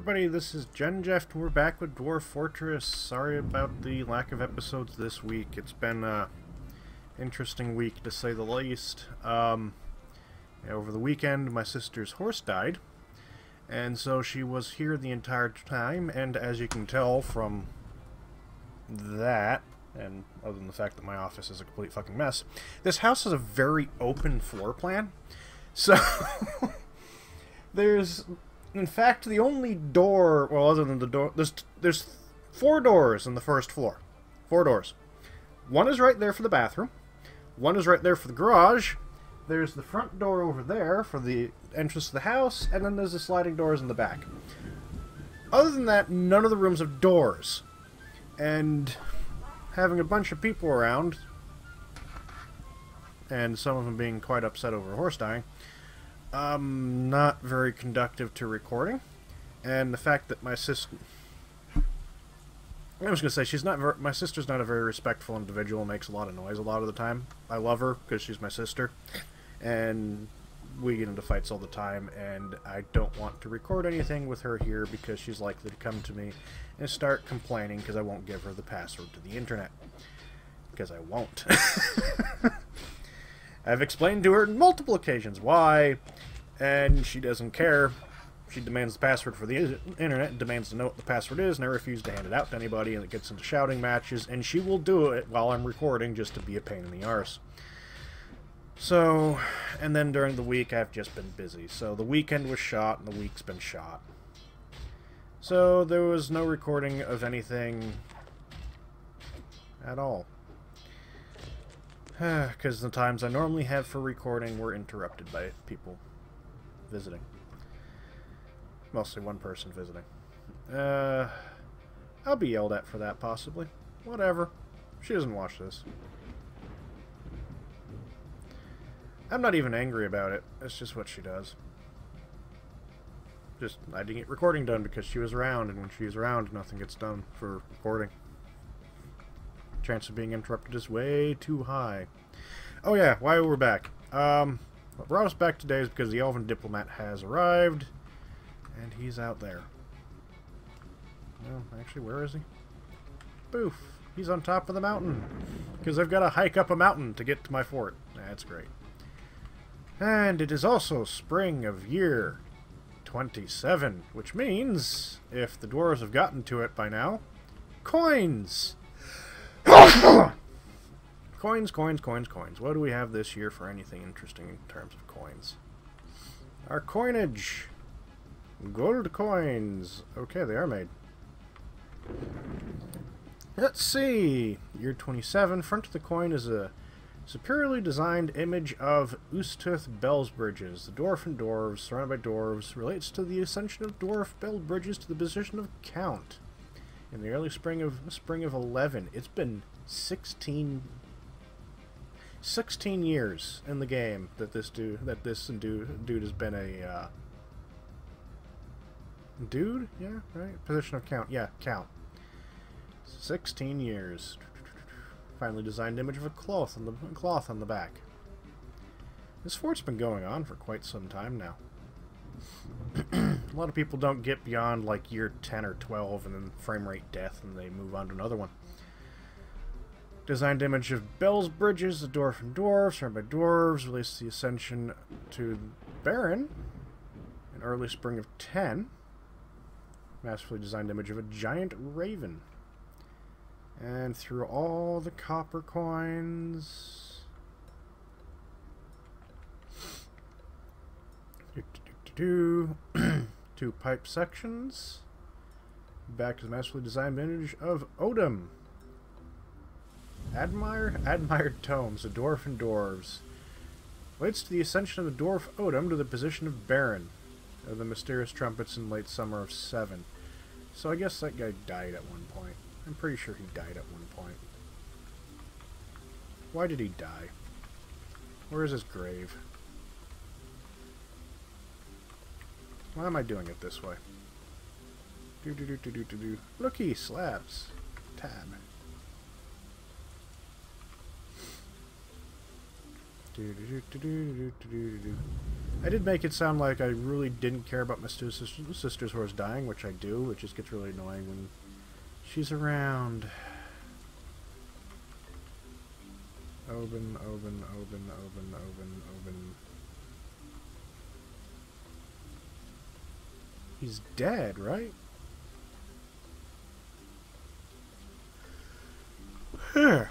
everybody, this is Jeff. We're back with Dwarf Fortress. Sorry about the lack of episodes this week. It's been an interesting week, to say the least. Over the weekend, my sister's horse died, and so she was here the entire time, and as you can tell from that, and other than the fact that my office is a complete fucking mess, this house has a very open floor plan. So, there's... in fact, the only door, well, other than the door, there's 4 doors on the first floor. 4 doors. One is right there for the bathroom. One is right there for the garage. There's the front door over there for the entrance to the house, and then there's the sliding doors in the back. Other than that, none of the rooms have doors. And having a bunch of people around, and some of them being quite upset over a horse dying, not very conductive to recording. And the fact that my sister... I was going to say, my sister's not a very respectful individual, makes a lot of noise a lot of the time. I love her because she's my sister, and we get into fights all the time, and I don't want to record anything with her here because she's likely to come to me and start complaining because I won't give her the password to the internet. Because I won't. I've explained to her on multiple occasions why, and she doesn't care. She demands the password for the internet, demands to know what the password is, and I refuse to hand it out to anybody, and it gets into shouting matches, and she will do it while I'm recording just to be a pain in the arse. So, and then during the week I've just been busy. So the weekend was shot, and the week's been shot. So there was no recording of anything at all. Because the times I normally have for recording were interrupted by people visiting. Mostly one person visiting. I'll be yelled at for that, possibly. Whatever. She doesn't watch this. I'm not even angry about it. It's just what she does. Just, I didn't get recording done because she was around, and when she was around, nothing gets done for recording. Chance of being interrupted is way too high. Oh yeah, why we're back. What brought us back today is because the elven diplomat has arrived, and he's out there. Well, actually, where is he? Boof! He's on top of the mountain, because I've got to hike up a mountain to get to my fort. That's great. And it is also spring of year 27, which means, if the dwarves have gotten to it by now, coins! Coins, coins, coins, coins. What do we have this year for anything interesting in terms of coins? Our coinage. Gold coins. Okay, they are made. Let's see. Year 27. Front of the coin is a superiorly designed image of Ustath Bellsbridges. The dwarven dwarves, surrounded by dwarves, relates to the ascension of dwarf Bellsbridges to the position of count. In the early spring of 11. It's been 16 years in the game that this dude has been a dude? Yeah, right? Position of count. Yeah, count. 16 years. Finally designed image of a cloth on the back. This fort's been going on for quite some time now. A lot of people don't get beyond like year 10 or 12 and then frame rate death and they move on to another one. Designed image of Bellsbridges, the dwarven dwarves, surrounded by dwarves, released the ascension to Baron in early spring of 10. Masterfully designed image of a giant raven. And through all the copper coins. Two pipe sections. Back to the masterfully designed image of Odin. Admired tomes, the dwarfen dwarves. Relates to the ascension of the dwarf Odin to the position of Baron of the mysterious trumpets in late summer of 7. So I guess that guy died at one point. I'm pretty sure he died at one point. Why did he die? Where is his grave? Why am I doing it this way? Looky, slabs. Tab. I did make it sound like I really didn't care about my sister's horse dying, which I do. It just gets really annoying when she's around. Oben. He's dead, right? Here.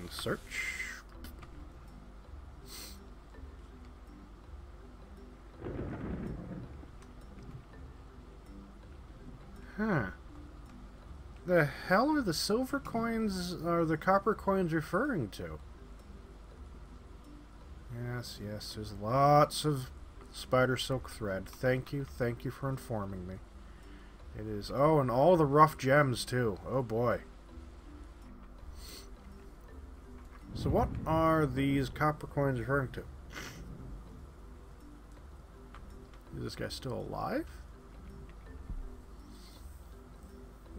Search. Huh. The hell are the silver coins or the copper coins referring to? Yes, there's lots of spider silk thread. Thank you for informing me. It is. Oh, and all the rough gems too. Oh boy. So what are these copper coins referring to? Is this guy still alive?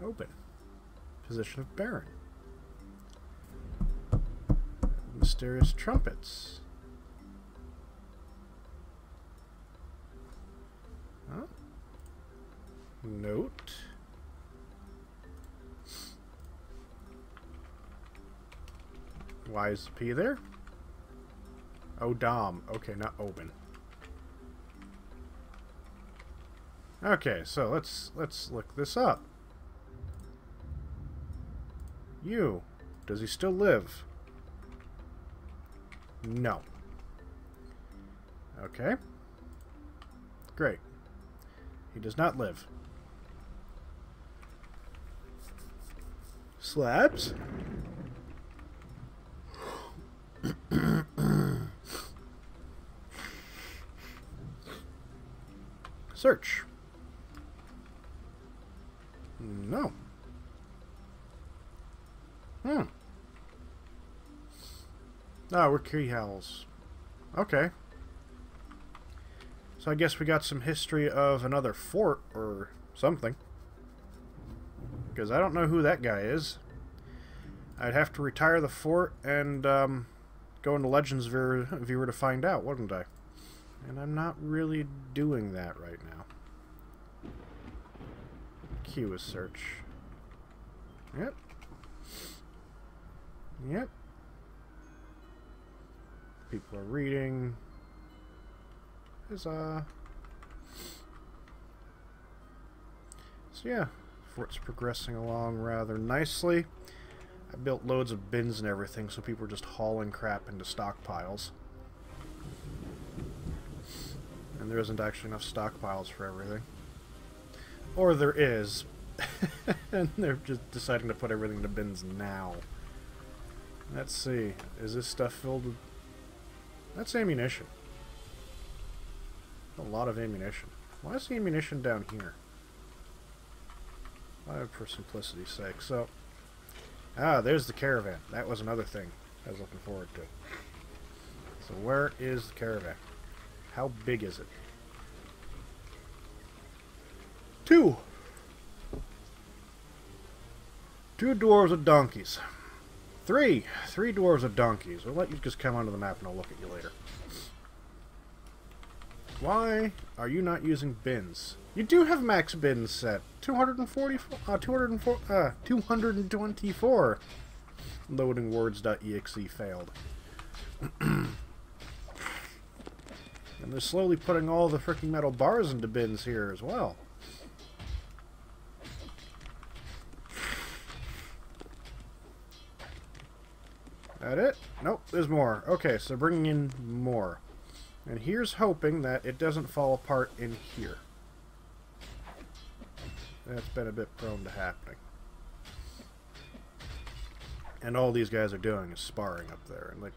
Open. Position of Baron. Mysterious trumpets. Huh? Note. Why is the P there? Oh, Dom. Okay, not open. Okay, so let's look this up. You. Does he still live? No. Okay. Great. He does not live. Slabs. Search. No. Ah, we're key howls. Okay. So I guess we got some history of another fort or something. Because I don't know who that guy is. I'd have to retire the fort and go into Legends Viewer to find out, wouldn't I? And I'm not really doing that right now. Q is search. Yep. Yep. People are reading. Huzzah. So yeah, fort's progressing along rather nicely. I built loads of bins and everything, so people are just hauling crap into stockpiles. And there isn't actually enough stockpiles for everything. Or there is. And they're just deciding to put everything into bins now. Let's see. Is this stuff filled with... That's ammunition. A lot of ammunition. Why is the ammunition down here? For simplicity's sake. So... Ah, there's the caravan. That was another thing I was looking forward to. So where is the caravan? How big is it? 2! 2 dwarves with donkeys. 3! 3 dwarves with donkeys. We'll let you just come onto the map and I'll look at you later. Why are you not using bins? You do have max bins set. 224. Loading words.exe failed. And they're slowly putting all the freaking metal bars into bins here as well. That it? Nope, there's more. Okay, so bringing in more. And here's hoping that it doesn't fall apart in here. That's been a bit prone to happening. And all these guys are doing is sparring up there. And like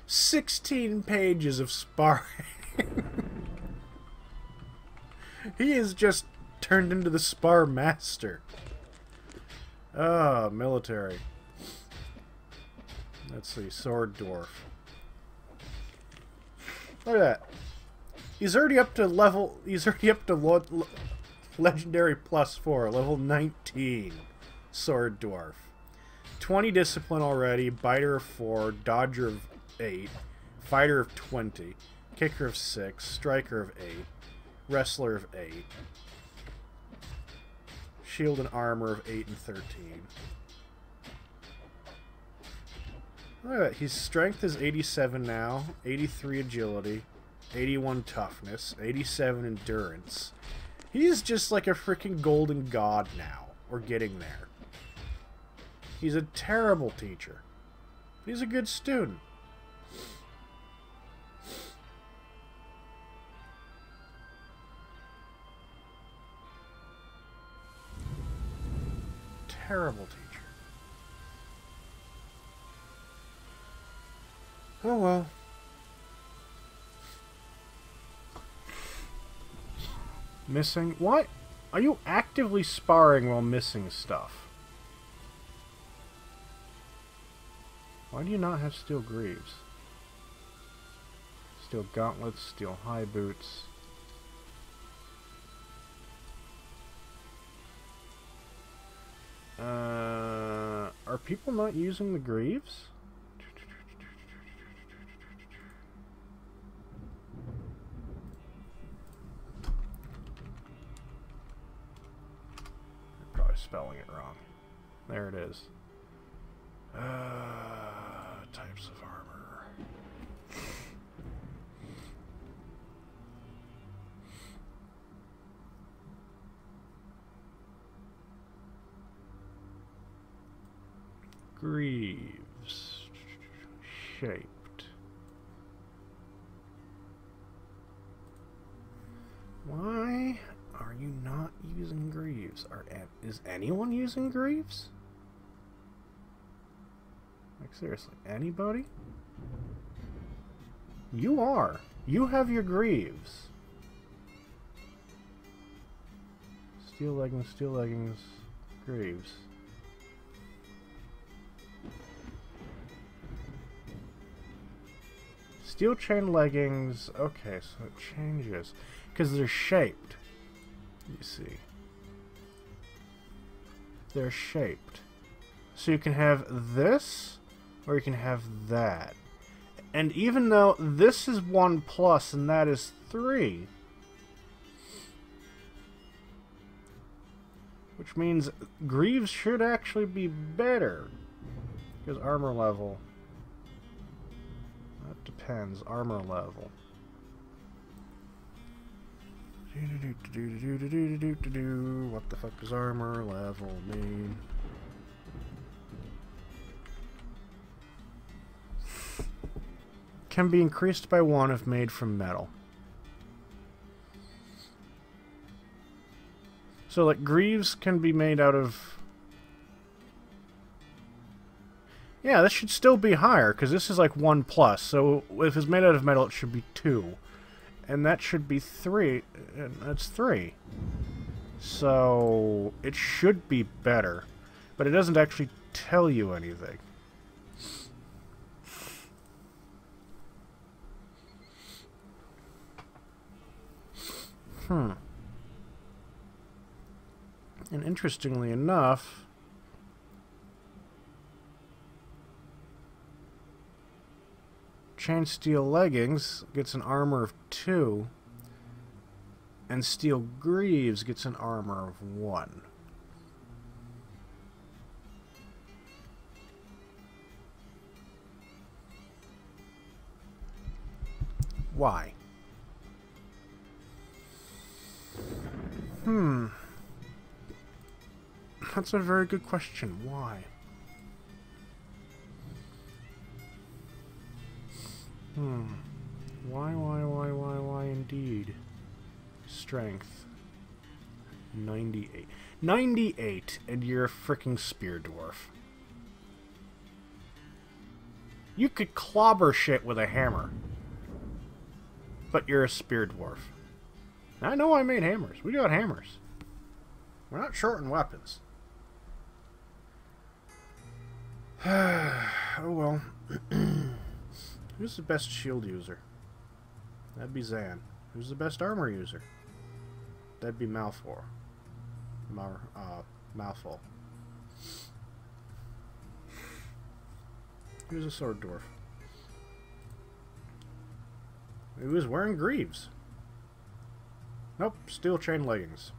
16 pages of sparring. He is just turned into the spar master. Ah, military. Let's see, sword dwarf. Look at that. He's already up to level. He's already up to legendary +4, level 19. Sword dwarf. 20 discipline already, biter of 4, dodger of 8, fighter of 20, kicker of 6, striker of 8, wrestler of 8, shield and armor of 8 and 13. Look at that. His strength is 87 now, 83 agility, 81 toughness, 87 endurance. He's just like a freaking golden god now. We're getting there. He's a terrible teacher. He's a good student. Terrible teacher. Oh well. Missing? What? Are you actively sparring while missing stuff? Why do you not have steel greaves? Steel gauntlets, steel high boots. Are people not using the greaves? I'm probably spelling it wrong. There it is. Types of armor. Greaves. Shaped. Why are you not using greaves? Is anyone using greaves? Like, seriously, anybody? You are. You have your greaves. Steel leggings, greaves. Steel chain leggings, okay, so it changes. Because they're shaped. You see. They're shaped. So you can have this, or you can have that. And even though this is 1+ and that is 3, which means greaves should actually be better. Because armor level. That depends. Armor level. What the fuck does armor level mean? Can be increased by 1 if made from metal. So, like, greaves can be made out of... Yeah, this should still be higher, because this is like 1+. So, if it's made out of metal, it should be 2. And that should be 3. And that's 3. So, it should be better. But it doesn't actually tell you anything. And interestingly enough, chain steel leggings gets an armor of 2, and steel greaves gets an armor of 1. Why? That's a very good question. Why? Why indeed? Strength. 98. 98, and you're a freaking spear dwarf. You could clobber shit with a hammer. But you're a spear dwarf. I know I made hammers. We got hammers. We're not short in weapons. Oh well. Who's the best shield user? That'd be Zan. Who's the best armor user? That'd be Malfor. Mouthful. Who's a sword dwarf? He was wearing greaves. Nope, steel chain leggings.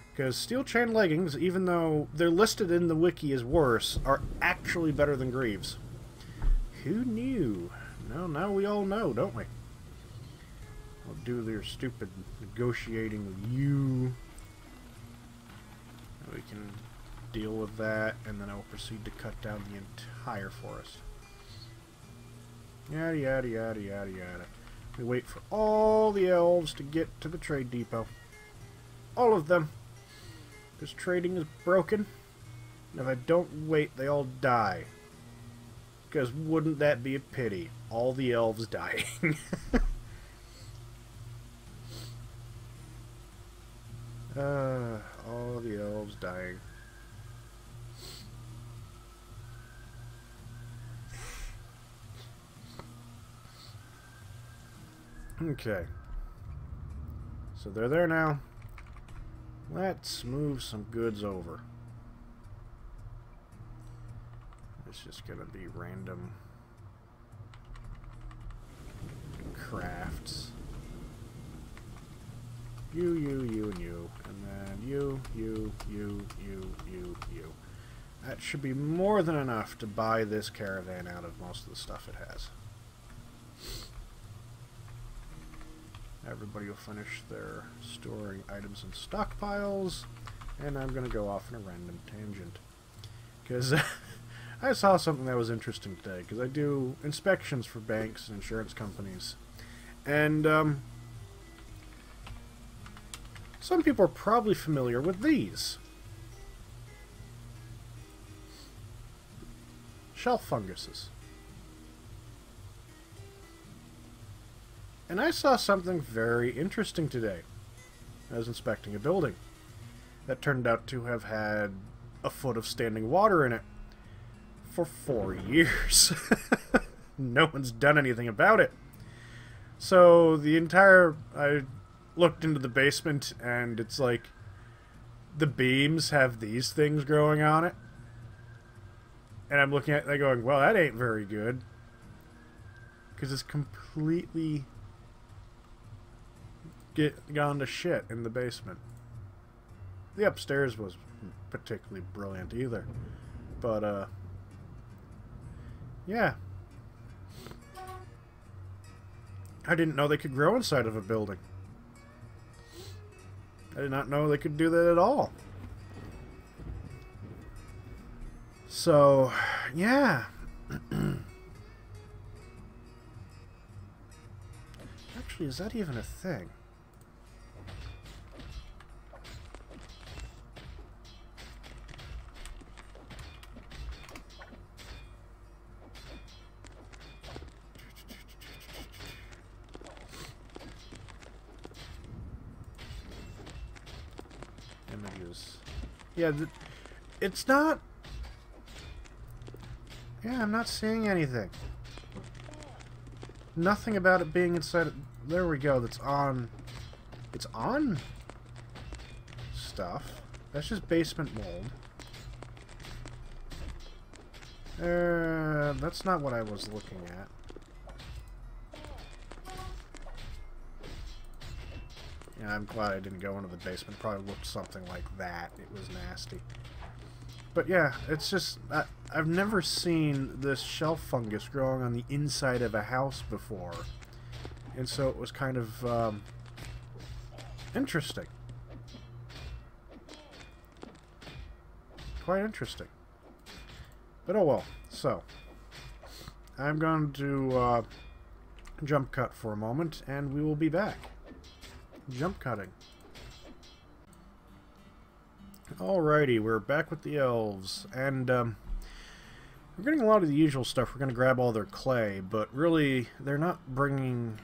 Because steel chain leggings, even though they're listed in the wiki as worse, are actually better than greaves. Who knew? No, now we all know, don't we? I'll do their stupid negotiating with you. We can deal with that, and then I will proceed to cut down the entire forest. Yada yada yada yada yada. We wait for all the elves to get to the trade depot. All of them. Because trading is broken. And if I don't wait, they all die. Because wouldn't that be a pity? All the elves dying. All the elves dying. Okay. So they're there now. Let's move some goods over. It's just gonna be random crafts. You, and you. And then you. That should be more than enough to buy this caravan out of most of the stuff it has. Everybody will finish their storing items in stockpiles, and I'm going to go off on a random tangent. Because I saw something that was interesting today, because I do inspections for banks and insurance companies. And some people are probably familiar with these. Shelf funguses. And I saw something very interesting today. I was inspecting a building that turned out to have had a foot of standing water in it for 4 years. No one's done anything about it. So I looked into the basement, and it's like the beams have these things growing on it. And I'm looking at it going, well, that ain't very good. Because it's completely gone to shit in the basement. The upstairs was particularly brilliant either. But, yeah. I didn't know they could grow inside of a building. I did not know they could do that at all. So, yeah. Actually, is that even a thing? Images. Yeah, it's not... Yeah, I'm not seeing anything. Nothing about it being inside... There we go, that's on... It's on... stuff. That's just basement mold. That's not what I was looking at. Yeah, I'm glad I didn't go into the basement. Probably looked something like that. It was nasty. But yeah, it's just... I've never seen this shelf fungus growing on the inside of a house before. And so it was kind of interesting. Quite interesting. But oh well. So, I'm going to jump cut for a moment, and we will be back. Jump cutting. Alrighty, we're back with the elves, and we're getting a lot of the usual stuff. We're going to grab all their clay, but really, they're not bringing...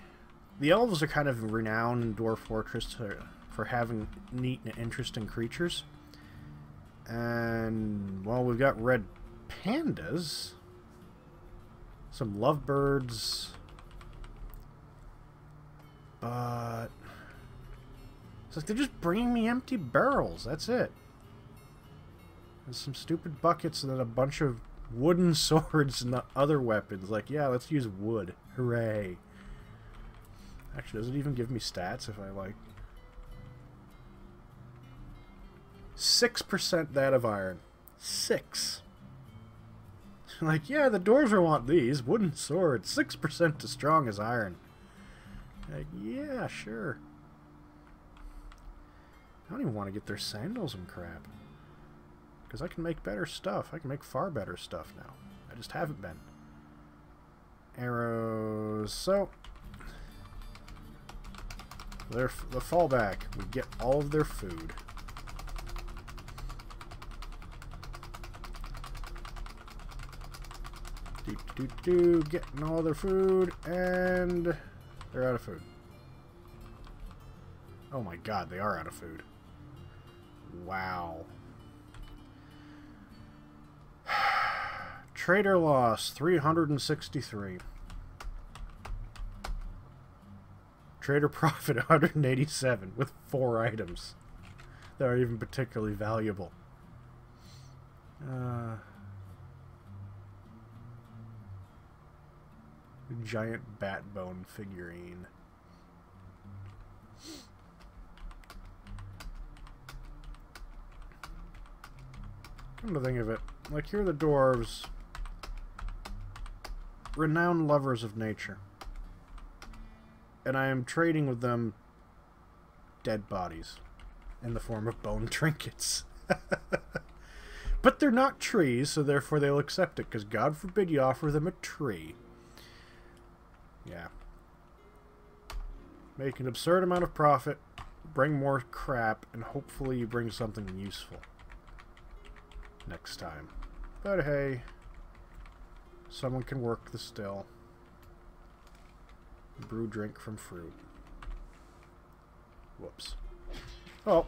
The elves are kind of renowned in Dwarf Fortress for having neat and interesting creatures. And, well, we've got red pandas, some lovebirds, but... It's like they're just bringing me empty barrels, that's it. And some stupid buckets and then a bunch of Wooden swords and other weapons. Like, yeah, let's use wood. Hooray. Actually, does it even give me stats if I, like... 6% that of iron. 6. Like, yeah, the dwarves want these. Wooden swords. 6% as strong as iron. Like, yeah, sure. I don't even want to get their sandals and crap. Because I can make better stuff. I can make far better stuff now. I just haven't been. Arrows. So, the fallback. We get all of their food. Getting all their food, and they're out of food. Oh my god, they are out of food. Wow. Trader loss 363. Trader profit 187 with 4 items that are even particularly valuable. Giant bat bone figurine. Come to think of it, like, here are the dwarves, renowned lovers of nature, and I am trading with them dead bodies in the form of bone trinkets. But they're not trees, so therefore they'll accept it, because God forbid you offer them a tree. Yeah. Make an absurd amount of profit, bring more crap, and hopefully you bring something useful next time. But hey, someone can work the still. Brew drink from fruit. Whoops. Well,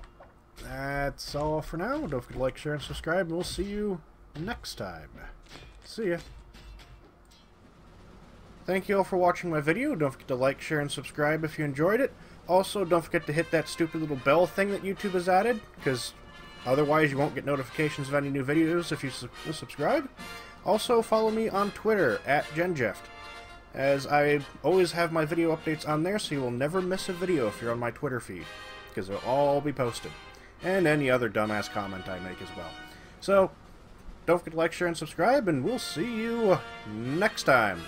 that's all for now. Don't forget to like, share, and subscribe, and we'll see you next time. See ya. Thank you all for watching my video. Don't forget to like, share, and subscribe if you enjoyed it. Also, don't forget to hit that stupid little bell thing that YouTube has added, because otherwise you won't get notifications of any new videos if you subscribe. Also, follow me on Twitter, @GenJeft, as I always have my video updates on there, so you will never miss a video if you're on my Twitter feed, because they'll all be posted. And any other dumbass comment I make as well. So, don't forget to like, share, and subscribe, and we'll see you next time.